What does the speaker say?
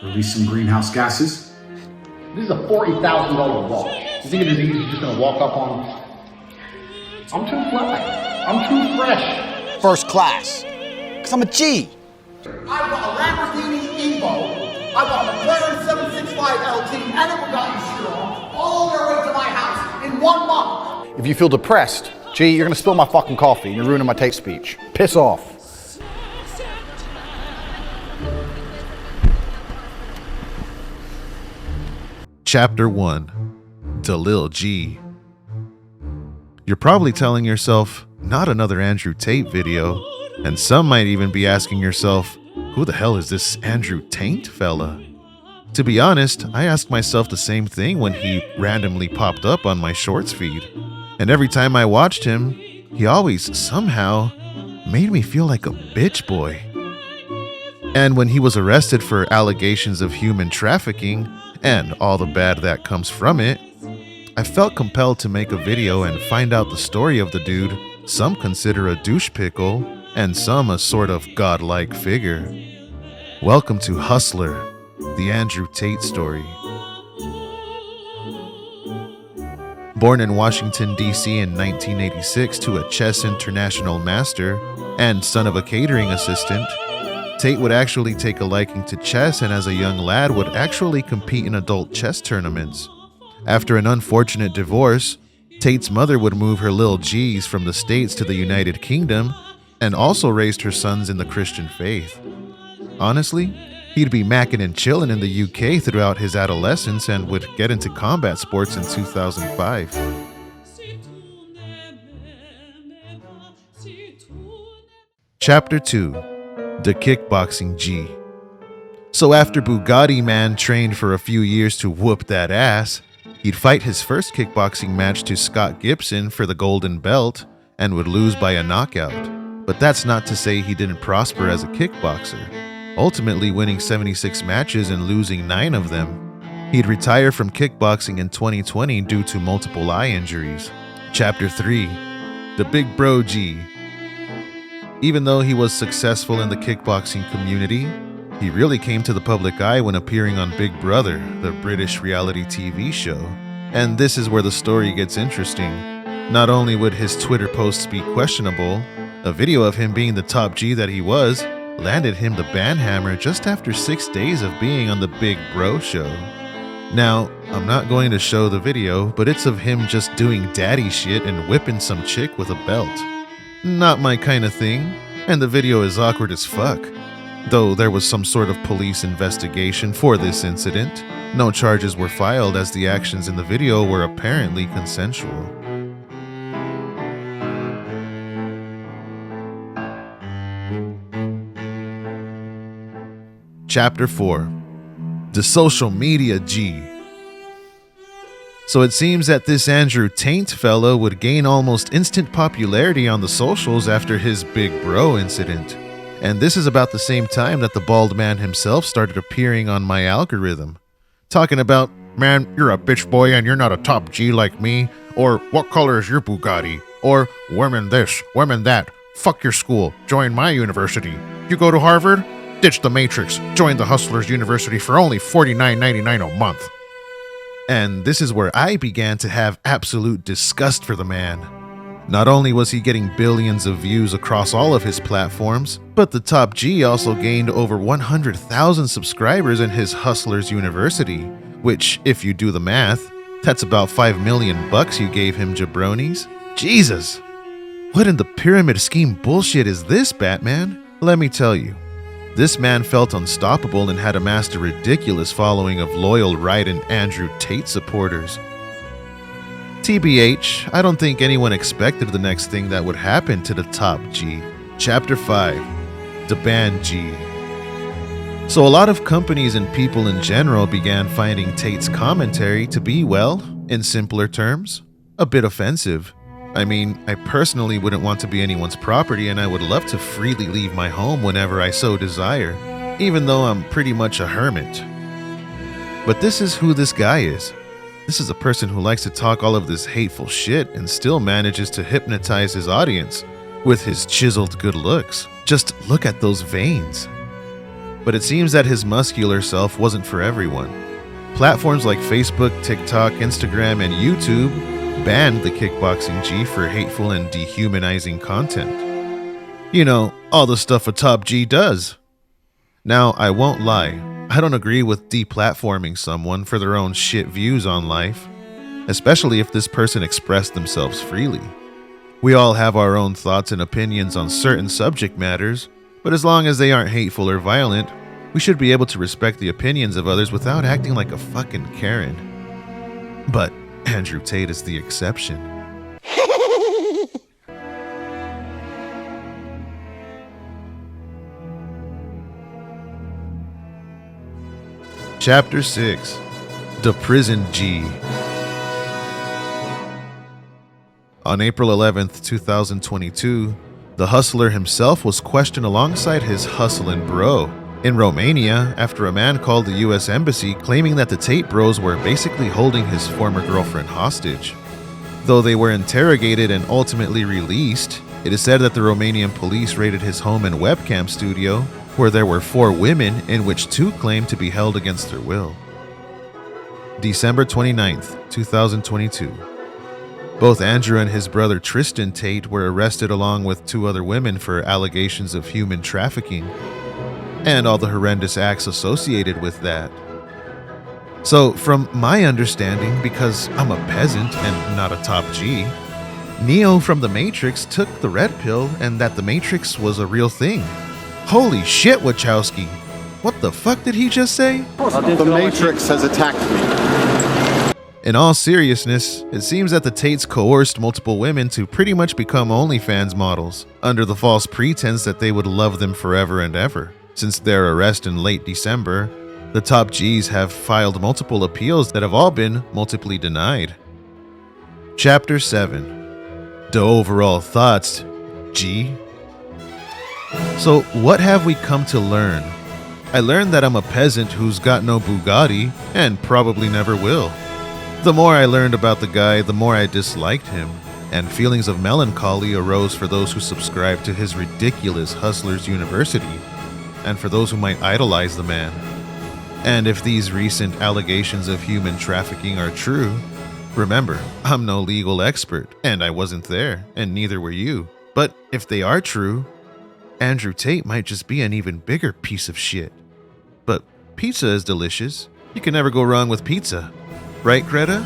release some greenhouse gases. This is a $40,000 watch. You think it is easy just gonna walk up on? I'm too fly. I'm too fresh. First class. Cause I'm a G. I've got a Lamborghini Evo, I've got a McLaren 765 LT, and a Bugatti Chiron, all the way to my house in 1 month. If you feel depressed, G, you're gonna spill my fucking coffee and you're ruining my Tate speech. Piss off. Chapter 1. The Lil G. You're probably telling yourself, not another Andrew Tate video, and some might even be asking yourself, who the hell is this Andrew Tate fella? To be honest, I asked myself the same thing when he randomly popped up on my shorts feed, and every time I watched him, he always somehow made me feel like a bitch boy. And when he was arrested for allegations of human trafficking, and all the bad that comes from it, I felt compelled to make a video and find out the story of the dude some consider a douche pickle and some a sort of godlike figure. Welcome to Hustler, the Andrew Tate Story. Born in Washington, D.C. in 1986 to a chess international master and son of a catering assistant, Tate would actually take a liking to chess, and as a young lad would actually compete in adult chess tournaments. After an unfortunate divorce, Tate's mother would move her Lil G's from the States to the United Kingdom and also raised her sons in the Christian faith. Honestly, he'd be macking and chilling in the UK throughout his adolescence and would get into combat sports in 2005. Chapter 2. The Kickboxing G. So after Bugatti Man trained for a few years to whoop that ass, he'd fight his first kickboxing match to Scott Gibson for the golden belt and would lose by a knockout. But that's not to say he didn't prosper as a kickboxer, ultimately winning 76 matches and losing 9 of them. He'd retire from kickboxing in 2020 due to multiple eye injuries. Chapter 3. The Big Bro G. Even though he was successful in the kickboxing community, he really came to the public eye when appearing on Big Brother, the British reality TV show. And this is where the story gets interesting. Not only would his Twitter posts be questionable, a video of him being the top G that he was landed him the banhammer just after 6 days of being on the Big Bro show. Now, I'm not going to show the video, but it's of him just doing daddy shit and whipping some chick with a belt. Not my kind of thing, and the video is awkward as fuck. Though there was some sort of police investigation for this incident, no charges were filed as the actions in the video were apparently consensual. Chapter 4. The Social Media G. So it seems that this Andrew Tate fellow would gain almost instant popularity on the socials after his Big Bro incident. And this is about the same time that the bald man himself started appearing on my algorithm. Talking about, man, you're a bitch boy and you're not a top G like me, or what color is your Bugatti, or women this, women that, fuck your school, join my university. You go to Harvard? Ditch the Matrix, join the Hustlers University for only $49.99 a month. And this is where I began to have absolute disgust for the man. Not only was he getting billions of views across all of his platforms, but the top G also gained over 100,000 subscribers in his Hustlers University, which, if you do the math, that's about $5 million you gave him, jabronis. Jesus! What in the pyramid scheme bullshit is this, Batman? Let me tell you. This man felt unstoppable and had amassed a ridiculous following of loyal Wright and Andrew Tate supporters. TBH, I don't think anyone expected the next thing that would happen to the top G. Chapter 5. The Banji. So a lot of companies and people in general began finding Tate's commentary to be, well, in simpler terms, a bit offensive. I mean, I personally wouldn't want to be anyone's property, and I would love to freely leave my home whenever I so desire, even though I'm pretty much a hermit. But this is who this guy is. This is a person who likes to talk all of this hateful shit and still manages to hypnotize his audience with his chiseled good looks. Just look at those veins. But it seems that his muscular self wasn't for everyone. Platforms like Facebook, TikTok, Instagram, and YouTube banned the Kickboxing G for hateful and dehumanizing content. You know, all the stuff a top G does. Now, I won't lie, I don't agree with deplatforming someone for their own shit views on life, especially if this person expressed themselves freely. We all have our own thoughts and opinions on certain subject matters, but as long as they aren't hateful or violent, we should be able to respect the opinions of others without acting like a fucking Karen. But Andrew Tate is the exception. Chapter 6: The Prison G. On April 11th, 2022, the hustler himself was questioned alongside his hustlin' bro in Romania after a man called the US Embassy claiming that the Tate bros were basically holding his former girlfriend hostage. Though they were interrogated and ultimately released, it is said that the Romanian police raided his home and webcam studio, where there were 4 women, in which 2 claimed to be held against their will. December 29th, 2022. Both Andrew and his brother Tristan Tate were arrested along with 2 other women for allegations of human trafficking and all the horrendous acts associated with that. So, from my understanding, because I'm a peasant and not a top G, Neo from The Matrix took the red pill and that the Matrix was a real thing. Holy shit, Wachowski! What the fuck did he just say? The Matrix has attacked me. In all seriousness, it seems that the Tates coerced multiple women to pretty much become OnlyFans models, under the false pretense that they would love them forever and ever. Since their arrest in late December, the top Gs have filed multiple appeals that have all been multiply denied. Chapter 7: The Overall Thoughts, G. So what have we come to learn? I learned that I'm a peasant who's got no Bugatti and probably never will. The more I learned about the guy, the more I disliked him, and feelings of melancholy arose for those who subscribed to his ridiculous Hustlers University, and for those who might idolize the man. And if these recent allegations of human trafficking are true, remember, I'm no legal expert, and I wasn't there, and neither were you. But if they are true, Andrew Tate might just be an even bigger piece of shit. But pizza is delicious. You can never go wrong with pizza. Right, Greta?